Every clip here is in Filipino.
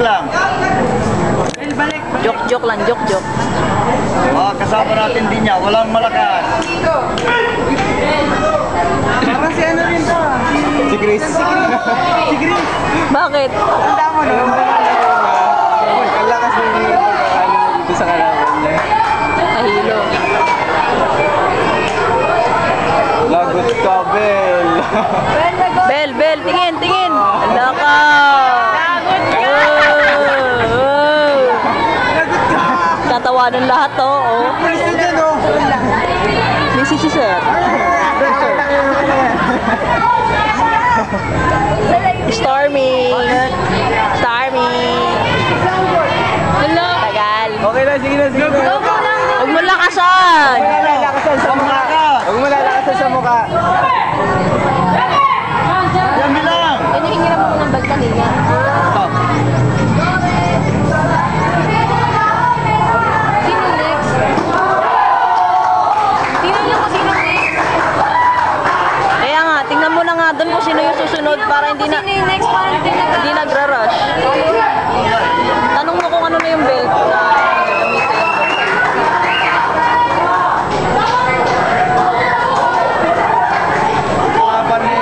lang. Joke lang, joke. Kasama natin din niya, walang malakas. Parang si ano rin to. Si Chris. Si Chris. Bakit? Tanda mo na. Ang lakas ng pagkakaano dito sa kalaban niya. Nahilo. Lagot ka, Bel. Bel, tingin. Hala ka. Lagot ka. Tatawanan lahat to, oh. President, oh. Busy si sir. Stormy. Hello. Tagal. Okay na, sige na. Huwag mo lakasan. Lalakasan sa mukha. Huwag mo lalakasan sa mukha. Yan bilang. Hinihingiran mo ng bag kanina. Sino next? Tingnan niyo kung sino next. Kaya nga, tingnan mo na nga doon kung sino yung susunod para hindi na... Sino yung next para hindi nagra-rush. Tanong mo kung ano na yung belt na gagamitin. Kalaban eh.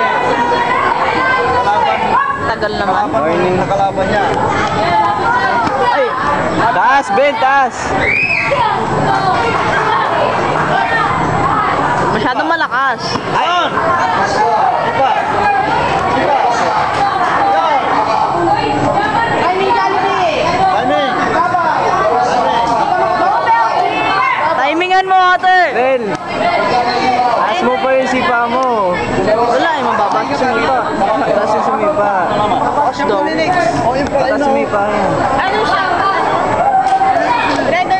Tagal naman. Warning na kalaban niya. Ay! Taas, Ben, taas. Masyadong malakas. Ayun! Iba! Timing! Timingan mo, ate! Ben, taas mo pa yung sipa mo. Wala, mababa si Sumipa. Taas yung sumipa. Taas daw. Oh, yung pala Taas sumipa yan. Ano siya?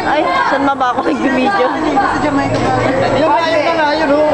Ay, saan ba ako nag-video? Yung ayun na nga, yun oh.